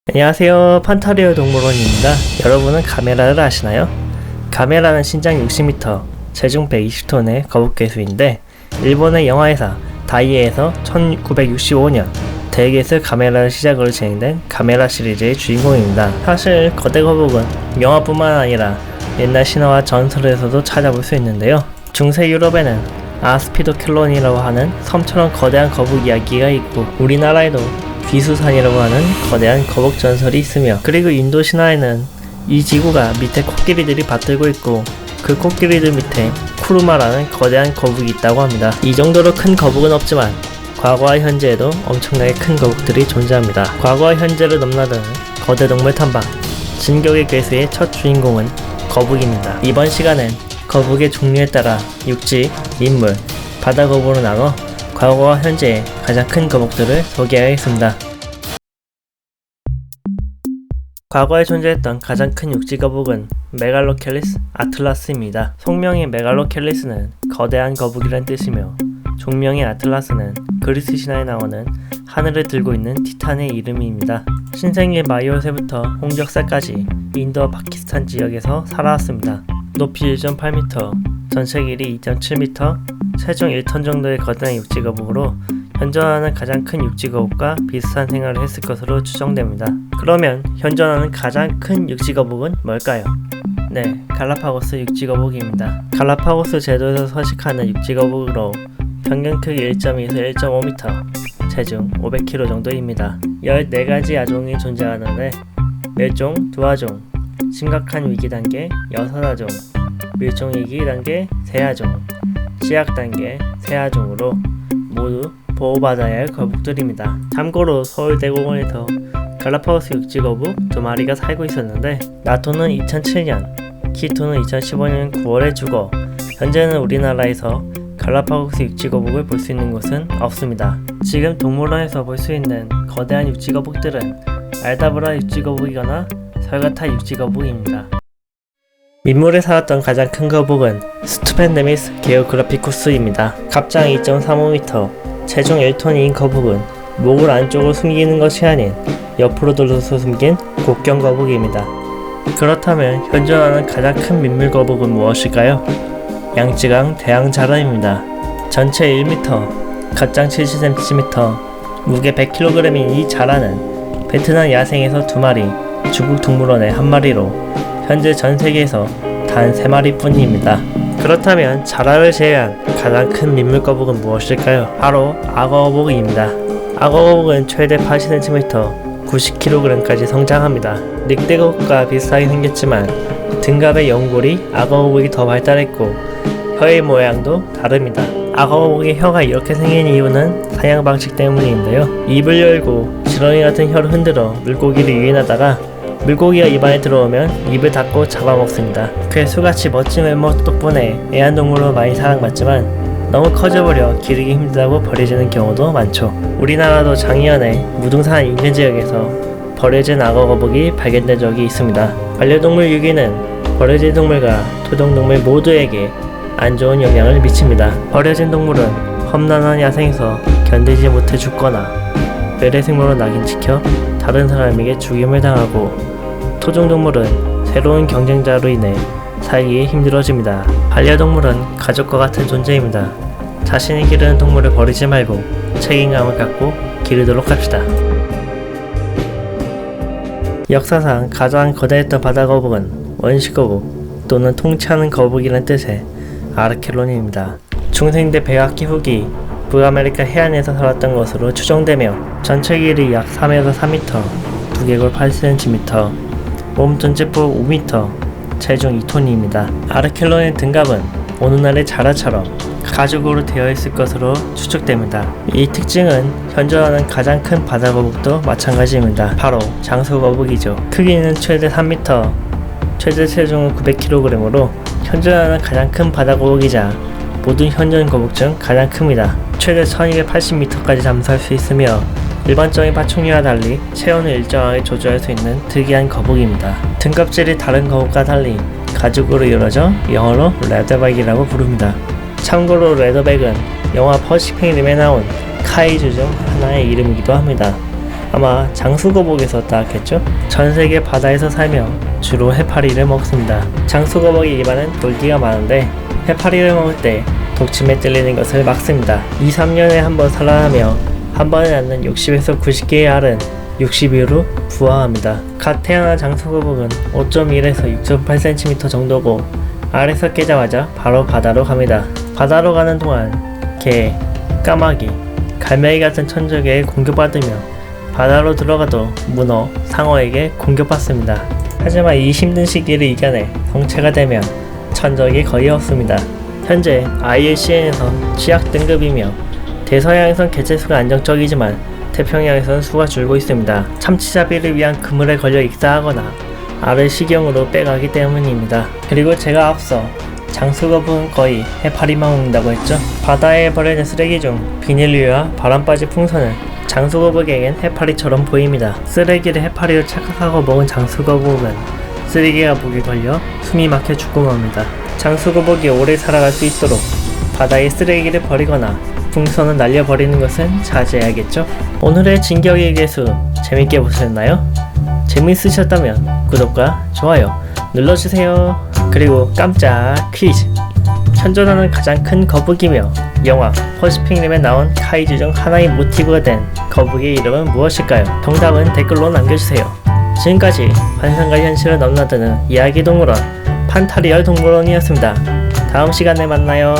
안녕하세요, 판타리오 동물원입니다. 여러분은 가메라를 아시나요? 가메라는 신장 60m, 체중 120톤의 거북괴수인데 일본의 영화회사 다이에에서 1965년 대게스 가메라를 시작으로 진행된 가메라 시리즈의 주인공입니다. 사실 거대 거북은 영화뿐만 아니라 옛날 신화와 전설에서도 찾아볼 수 있는데요. 중세 유럽에는 아스피도켈론이라고 하는 섬처럼 거대한 거북 이야기가 있고, 우리나라에도 귀수산이라고 하는 거대한 거북 전설이 있으며, 그리고 인도 신화에는 이 지구가 밑에 코끼리들이 받들고 있고 그 코끼리들 밑에 쿠르마라는 거대한 거북이 있다고 합니다. 이 정도로 큰 거북은 없지만 과거와 현재에도 엄청나게 큰 거북들이 존재합니다. 과거와 현재를 넘나드는 거대 동물 탐방, 진격의 괴수의 첫 주인공은 거북입니다. 이번 시간엔 거북의 종류에 따라 육지, 인물, 바다 거북으로 나눠 과거와 현재의 가장 큰 거북들을 소개하겠습니다. 과거에 존재했던 가장 큰 육지 거북은 메갈로켈리스 아틀라스입니다. 속명인 메갈로켈리스는 거대한 거북이란 뜻이며, 종명인 아틀라스는 그리스 신화에 나오는 하늘을 들고 있는 티탄의 이름입니다. 신생의 마이오세부터 홍적사까지 인도와 파키스탄 지역에서 살아왔습니다. 높이 1.8m, 전체 길이 2.7m, 체중 1톤 정도의 거대한 육지거북으로 현존하는 가장 큰 육지거북과 비슷한 생활을 했을 것으로 추정됩니다. 그러면 현존하는 가장 큰 육지거북은 뭘까요? 네, 갈라파고스 육지거북입니다. 갈라파고스 제도에서 서식하는 육지거북으로 평균 크기 1.2에서 1.5m, 체중 500kg 정도입니다. 14가지 아종이 존재하는데 멸종 2아종, 심각한 위기 단계 6아종, 멸종위기 단계 3아종, 취약 단계 3아종으로 모두 보호받아야 할 거북들입니다. 참고로 서울대공원에서 갈라파고스 육지거북 2마리가 살고 있었는데, 나토는 2007년, 키토는 2015년 9월에 죽어 현재는 우리나라에서 갈라파고스 육지거북을 볼 수 있는 곳은 없습니다. 지금 동물원에서 볼 수 있는 거대한 육지거북들은 알다브라 육지거북이거나 설가타 육지거북입니다. 민물에 살았던 가장 큰 거북은 스투펜데미스 게오그라피쿠스입니다. 갑장 2.35m, 체중 1톤인 거북은 목을 안쪽으로 숨기는 것이 아닌 옆으로 돌려서 숨긴 곡경 거북입니다. 그렇다면 현존하는 가장 큰 민물 거북은 무엇일까요? 양쯔강 대왕자라입니다. 전체 1m, 갑장 70cm, 무게 100kg인 이 자라는 베트남 야생에서 2마리, 중국 동물원에 1마리로 현재 전 세계에서 단 3마리 뿐입니다. 그렇다면 자라를 제외한 가장 큰 민물 거북은 무엇일까요? 바로 악어 거북입니다. 악어 거북은 최대 80cm, 90kg까지 성장합니다. 늑대 거북과 비슷하게 생겼지만 등갑의 연골이 악어 거북이 더 발달했고 혀의 모양도 다릅니다. 악어 거북의 혀가 이렇게 생긴 이유는 사냥 방식 때문인데요. 입을 열고 지렁이 같은 혀를 흔들어 물고기를 유인하다가 물고기가 입안에 들어오면 입을 닫고 잡아먹습니다. 괴수같이 멋진 외모 덕분에 애완동물로 많이 사랑받지만 너무 커져버려 기르기 힘들다고 버려지는 경우도 많죠. 우리나라도 작년에 무등산 인근 지역에서 버려진 악어 거북이 발견된 적이 있습니다. 반려동물 유기는 버려진 동물과 토종동물 모두에게 안 좋은 영향을 미칩니다. 버려진 동물은 험난한 야생에서 견디지 못해 죽거나 외래생물로 낙인찍혀 다른 사람에게 죽임을 당하고, 토종동물은 새로운 경쟁자로 인해 살기 힘들어집니다. 반려동물은 가족과 같은 존재입니다. 자신이 기르는 동물을 버리지 말고 책임감을 갖고 기르도록 합시다. 역사상 가장 거대했던 바다거북은 원시거북 또는 통치하는 거북이라는 뜻의 아르켈론입니다. 중생대 백악기 후기 북아메리카 해안에서 살았던 것으로 추정되며 전체 길이 약 3에서 4m, 두개골 8cm, 몸 전체폭 5m, 체중 2톤입니다. 아르켈론의 등갑은 오늘날의 자라처럼 가죽으로 되어 있을 것으로 추측됩니다. 이 특징은 현존하는 가장 큰 바다거북도 마찬가지입니다. 바로 장수거북이죠. 크기는 최대 3m, 최대 체중은 900kg으로 현존하는 가장 큰 바다거북이자 모든 현존 거북 중 가장 큽니다. 최대 1280m까지 잠수할 수 있으며 일반적인 파충류와 달리 체온을 일정하게 조절할 수 있는 특이한 거북입니다. 등껍질이 다른 거북과 달리 가죽으로 이루어져 영어로 레더백이라고 부릅니다. 참고로 레더백은 영화 퍼시픽 림에 나온 카이주 중 하나의 이름이기도 합니다. 아마 장수거북에서 따왔겠죠? 전세계 바다에서 살며 주로 해파리를 먹습니다. 장수거북의 입안은 돌기가 많은데 해파리를 먹을 때 독침에 찔리는 것을 막습니다. 2-3년에 한 번 산란하며 한 번에 낳는 60에서 90개의 알은 60일후 부화합니다. 갓 태어난 장수거북은 5.1에서 6.8cm 정도고 알에서 깨자마자 바로 바다로 갑니다. 바다로 가는 동안 개, 까마귀, 갈매기 같은 천적에 공격받으며 바다로 들어가도 문어, 상어에게 공격받습니다. 하지만 이 힘든 시기를 이겨내 성체가 되면 천적이 거의 없습니다. 현재 IUCN에서 취약 등급이며 대서양에선 개체수가 안정적이지만 태평양에선 수가 줄고 있습니다. 참치잡이를 위한 그물에 걸려 익사하거나 알을 식용으로 빼가기 때문입니다. 그리고 제가 앞서 장수거북은 거의 해파리만 먹는다고 했죠. 바다에 버려진 쓰레기 중 비닐류와 바람바지 풍선은 장수거북에겐 해파리처럼 보입니다. 쓰레기를 해파리로 착각하고 먹은 장수거북은 쓰레기가 목에 걸려 숨이 막혀 죽고 맙니다. 장수거북이 오래 살아갈 수 있도록 바다에 쓰레기를 버리거나 풍선을 날려버리는 것은 자제해야겠죠. 오늘의 진격의 개수 재밌게 보셨나요? 재밌으셨다면 구독과 좋아요 눌러주세요. 그리고 깜짝 퀴즈! 현존하는 가장 큰 거북이며 영화 퍼시픽 림에 나온 카이주 중 하나의 모티브가 된 거북이의 이름은 무엇일까요? 정답은 댓글로 남겨주세요. 지금까지 환상과 현실을 넘나드는 이야기 동물원 판타리얼 동물원이었습니다. 다음 시간에 만나요.